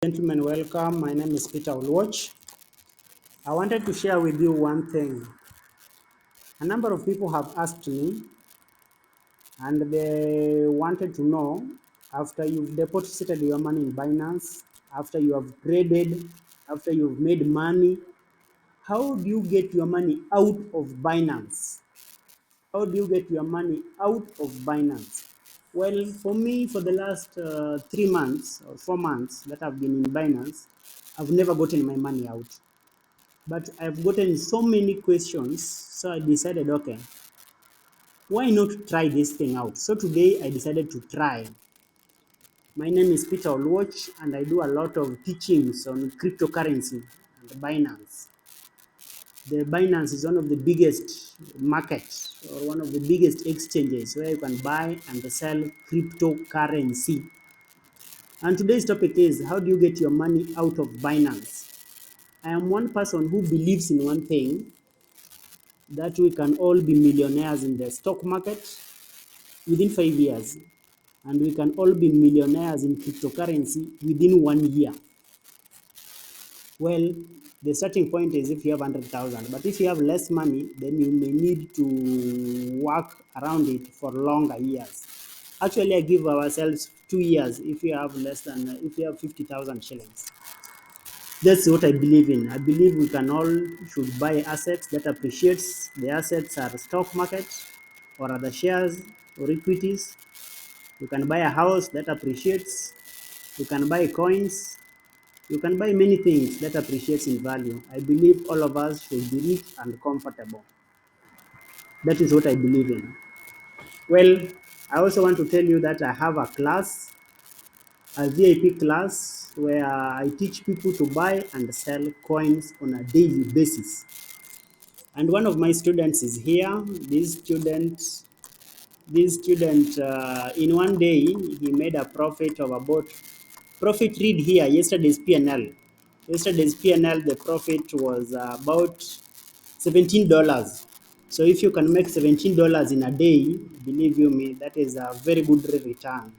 Gentlemen, welcome. My name is Peter Ulwatch. I wanted to share with you one thing. A number of people have asked me and they wanted to know, after you've deposited your money in Binance, after you have traded, after you've made money, how do you get your money out of Binance? How do you get your money out of Binance? Well, for me, for the last 3 months or 4 months that I've been in Binance, I've never gotten my money out. But I've gotten so many questions, so I decided, okay, why not try this thing out? So today I decided to try. My name is Peter Olwatch, and I do a lot of teachings on cryptocurrency and Binance. The Binance is one of the biggest markets or one of the biggest exchanges where you can buy and sell cryptocurrency. And today's topic is, how do you get your money out of Binance? I am one person who believes in one thing, that we can all be millionaires in the stock market within 5 years, and we can all be millionaires in cryptocurrency within 1 year. Well, the starting point is if you have 100,000, but if you have less money, then you may need to work around it for longer years. Actually, I give ourselves 2 years if you have less than, if you have 50,000 shillings. That's what I believe in. I believe we can all should buy assets that appreciates. The assets are stock market or other shares or equities. You can buy a house that appreciates. You can buy coins. You can buy many things that appreciates in value. I believe all of us should be rich and comfortable. That is what I believe in. Well, I also want to tell you that I have a class, a VIP class, where I teach people to buy and sell coins on a daily basis. And one of my students is here. This student, in one day, he made a profit of about, profit read here, yesterday's P&L. Yesterday's P&L, the profit was about $17. So if you can make $17 in a day, believe you me, that is a very good return.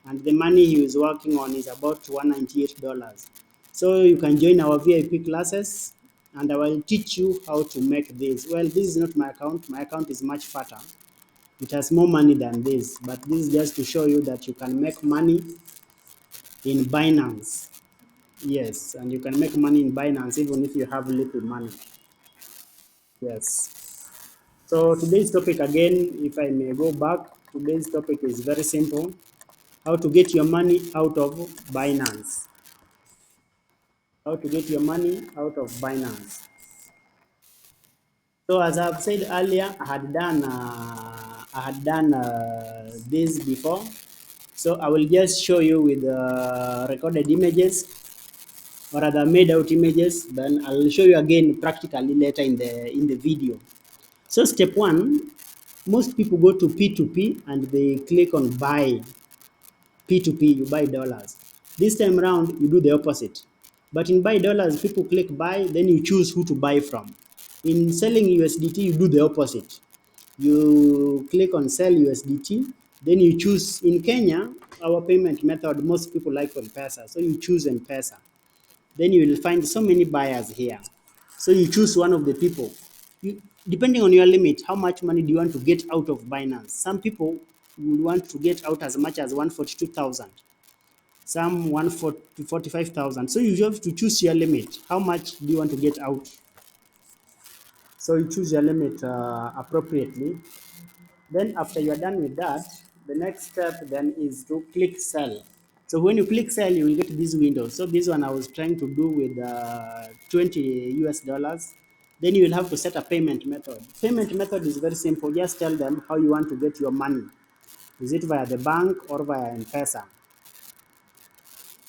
And the money he is working on is about $198. So you can join our VIP classes and I will teach you how to make this. Well, this is not my account. My account is much fatter. It has more money than this, but this is just to show you that you can make money in Binance. Yes, and you can make money in Binance even if you have little money. Yes. So today's topic again, if I may go back, today's topic is very simple. How to get your money out of Binance. How to get your money out of Binance. So as I've said earlier, I had done this before. So I will just show you with recorded images or rather made out images. Then I'll show you again practically later in the video. So step one, most people go to P2P and they click on buy. P2P, you buy dollars. This time around, you do the opposite. But in buy dollars, people click buy, then you choose who to buy from. In selling USDT, you do the opposite. You click on sell USDT, then you choose, in Kenya, our payment method, most people like Mpesa, so you choose Mpesa. Then you will find so many buyers here. So you choose one of the people. Depending on your limit, how much money do you want to get out of Binance? Some people will want to get out as much as 142,000. Some 145,000. So you have to choose your limit. How much do you want to get out? So you choose your limit appropriately. Then after you are done with that, the next step then is to click sell. So when you click sell, you will get this window. So this one I was trying to do with 20 US dollars. Then you will have to set a payment method. Payment method is very simple. Just tell them how you want to get your money. Is it via the bank or via Mpesa?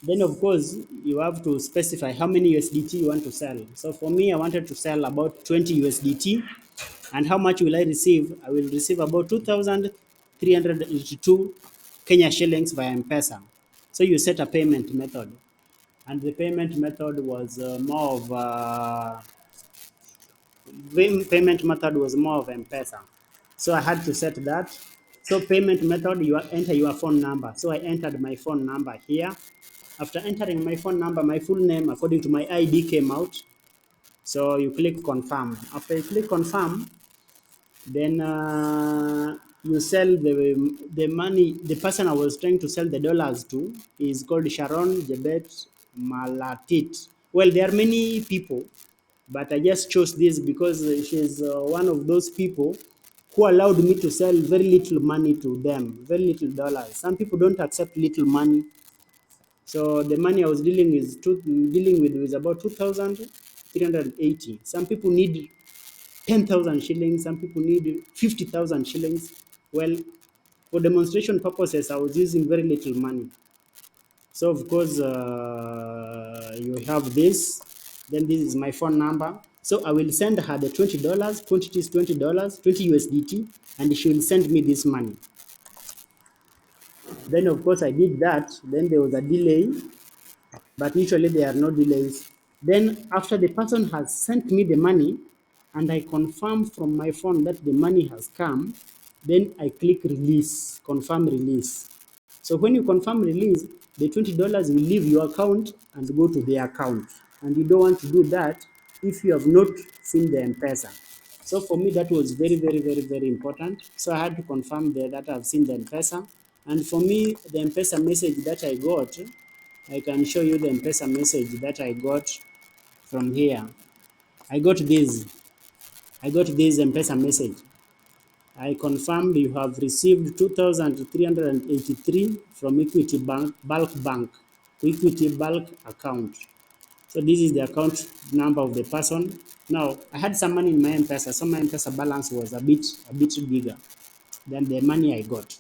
Then of course, you have to specify how many USDT you want to sell. So for me, I wanted to sell about 20 USDT. And how much will I receive? I will receive about 2,382 Kenya shillings via Mpesa. So you set a payment method. And the payment method was more of payment method was more of Mpesa. So I had to set that. So payment method, you enter your phone number. So I entered my phone number here. After entering my phone number, my full name according to my ID came out. So you click confirm. After you click confirm, then you sell the money. The person I was trying to sell the dollars to is called Sharon Jebet Malatit. Well, there are many people, but I just chose this because she's one of those people who allowed me to sell very little money to them, very little dollars. Some people don't accept little money. So the money I was dealing with was about 2,380. Some people need 10,000 shillings, some people need 50,000 shillings. Well, for demonstration purposes, I was using very little money. So of course, you have this, then this is my phone number. So I will send her the $20, quantity is $20, 20 USDT, and she will send me this money. Then of course I did that, then there was a delay, but usually there are no delays. Then after the person has sent me the money and I confirm from my phone that the money has come, then I click release, confirm release. So when you confirm release, the $20 will leave your account and go to their account. And you don't want to do that if you have not seen the Mpesa. So for me, that was very, very, very, very important. So I had to confirm that I've seen the Mpesa. And for me, the Mpesa message that I got, I can show you the Mpesa message that I got from here. I got this. I got this Mpesa message. I confirmed you have received 2,383 from Equity Bank, Bulk Bank to Equity Bulk account. So this is the account number of the person. Now, I had some money in my Mpesa, so my Mpesa balance was a bit bigger than the money I got.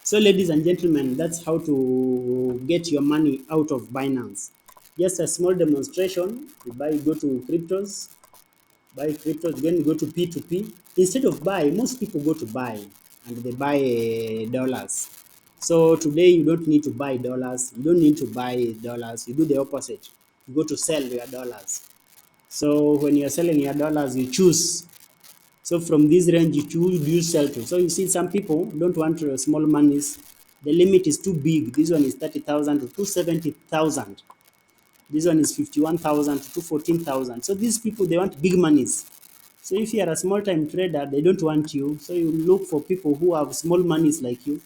So ladies and gentlemen, that's how to get your money out of Binance. Just a small demonstration. You go to cryptos, buy cryptos, then go to P2P. Instead of buy, most people go to buy and they buy dollars. So today you don't need to buy dollars. You don't need to buy dollars. You do the opposite. You go to sell your dollars. So when you're selling your dollars, you choose. So from this range, you choose do you sell to. So you see some people don't want small monies. The limit is too big. This one is 30,000 to 270,000. This one is 51,000 to 214,000. So these people, they want big monies. So if you are a small time trader, they don't want you. So you look for people who have small monies like you.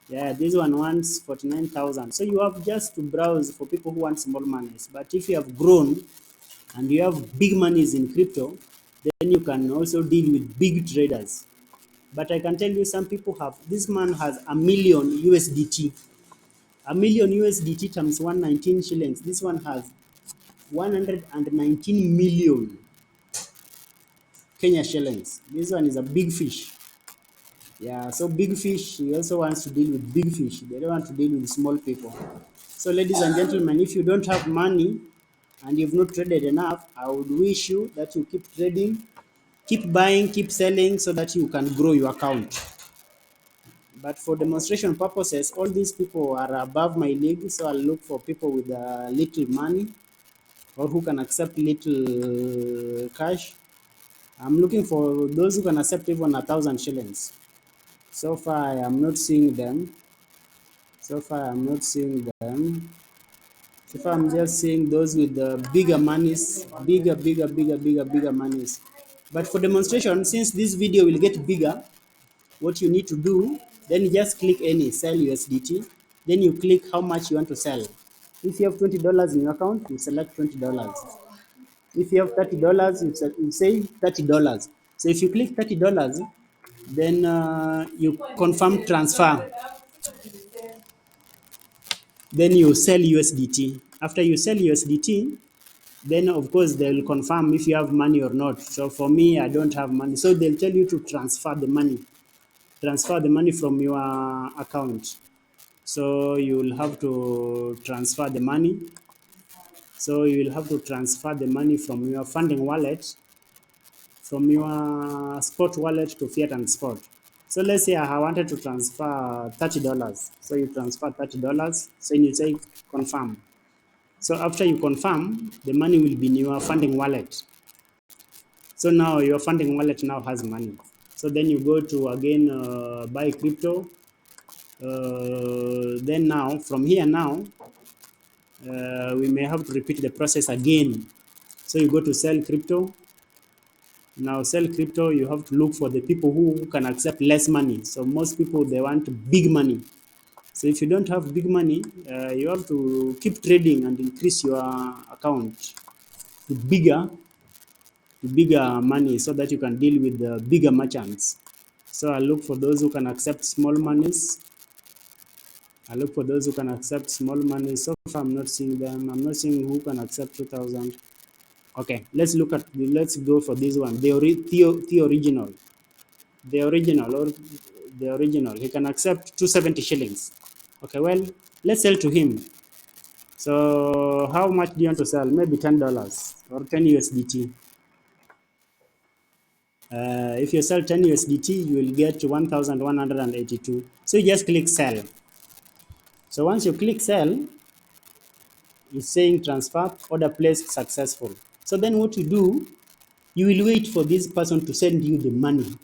Yeah, this one wants 49,000. So you have just to browse for people who want small monies. But if you have grown and you have big monies in crypto, then you can also deal with big traders. But I can tell you some people have, this man has a million USDT. A million USDT times 119 shillings. This one has 119 million Kenya shillings. This one is a big fish. Yeah, so big fish, he also wants to deal with big fish. They don't want to deal with small people. So ladies and gentlemen, if you don't have money and you've not traded enough, I would wish you that you keep trading, keep buying, keep selling so that you can grow your account. But for demonstration purposes, all these people are above my league, so I'll look for people with little money or who can accept little cash. I'm looking for those who can accept even 1,000 shillings. So far, I am not seeing them. So far, I'm not seeing them. So far, I'm just seeing those with the bigger monies, bigger monies. But for demonstration, since this video will get bigger, what you need to do, then you just click any sell USDT. Then you click how much you want to sell. If you have $20 in your account, you select $20. If you have $30, you say $30. So if you click $30, then you confirm transfer. Then you sell USDT. After you sell USDT, then of course they'll confirm if you have money or not. So for me, I don't have money. So they'll tell you to transfer the money. Transfer the money from your account. So you will have to transfer the money. So you will have to transfer the money from your funding wallet, from your spot wallet to fiat and spot. So let's say I wanted to transfer $30. So you transfer $30. So you say confirm. So after you confirm, the money will be in your funding wallet. So now your funding wallet now has money. So then you go to again buy crypto. Then now from here now we may have to repeat the process again. So you go to sell crypto. Now sell crypto, you have to look for the people who can accept less money. So most people, they want big money. So if you don't have big money, you have to keep trading and increase your account to bigger money so that you can deal with the bigger merchants. So I look for those who can accept small monies. I look for those who can accept small money. So far, I'm not seeing them. I'm not seeing who can accept 2,000. Okay, let's go for this one. The original. The original or the original. He can accept 270 shillings. Okay, well, let's sell to him. So how much do you want to sell? Maybe $10 or 10 USDT. If you sell 10 USDT, you will get 1,182. So you just click sell. So once you click sell, it's saying transfer, order placed successful. So then what you do, you will wait for this person to send you the money.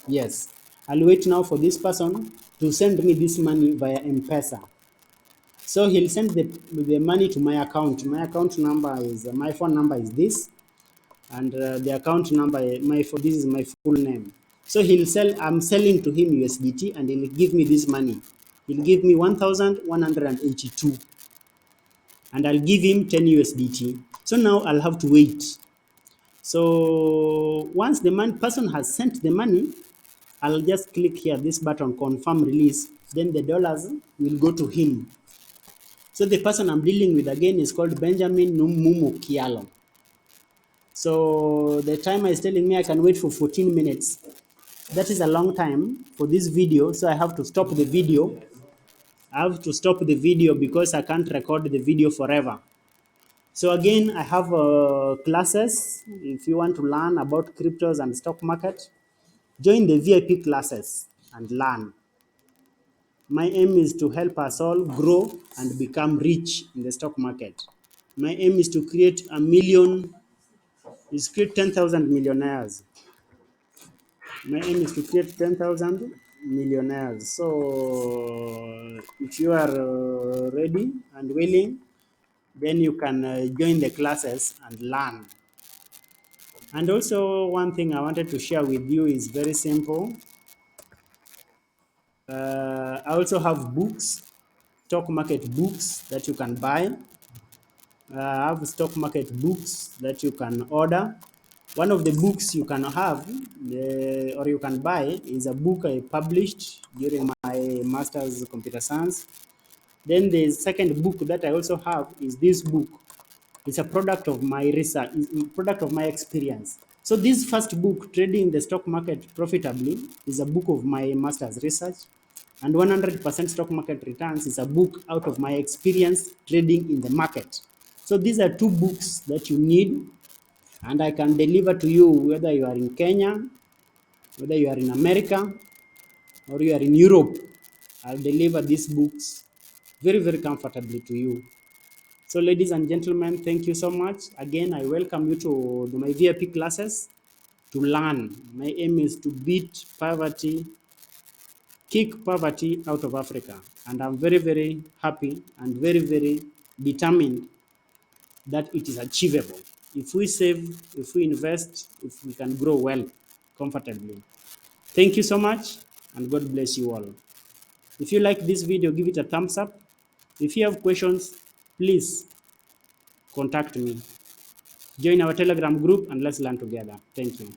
Yes, I'll wait now for this person to send me this money via Mpesa. So he'll send the money to my account. My account number is, my phone number is this, and the account number, this is my full name. So I'm selling to him USDT, and he'll give me this money. He'll give me 1,182, and I'll give him 10 USDT. So now I'll have to wait. So once the person has sent the money, I'll just click here, this button, confirm release. Then the dollars will go to him. So the person I'm dealing with again is called Benjamin Numumu Kialo. So the timer is telling me I can wait for 14 minutes. That is a long time for this video. So I have to stop the video. I have to stop the video because I can't record the video forever. So again, I have classes. If you want to learn about cryptos and stock market, join the VIP classes and learn. My aim is to help us all grow and become rich in the stock market. My aim is to create 10,000 millionaires. My aim is to create 10,000 millionaires. So if you are ready and willing, then you can join the classes and learn. And also one thing I wanted to share with you is very simple. I also have books, stock market books that you can buy. I have stock market books that you can order. One of the books you can have or you can buy is a book I published during my master's computer science. Then the second book that I also have is this book. It's a product of my research, product of my experience. So this first book, Trading the Stock Market Profitably, is a book of my master's research. And 100% Stock Market Returns is a book out of my experience trading in the market. So these are two books that you need, and I can deliver to you whether you are in Kenya, whether you are in America, or you are in Europe. I'll deliver these books very, very comfortably to you. So ladies and gentlemen, thank you so much. Again, I welcome you to my VIP classes to learn. My aim is to beat poverty, kick poverty out of Africa. And I'm very, very happy and very, very determined that it is achievable. If we save, if we invest, if we can grow well, comfortably. Thank you so much, and God bless you all. If you like this video, give it a thumbs up. If you have questions, please contact me. Join our Telegram group and let's learn together. Thank you.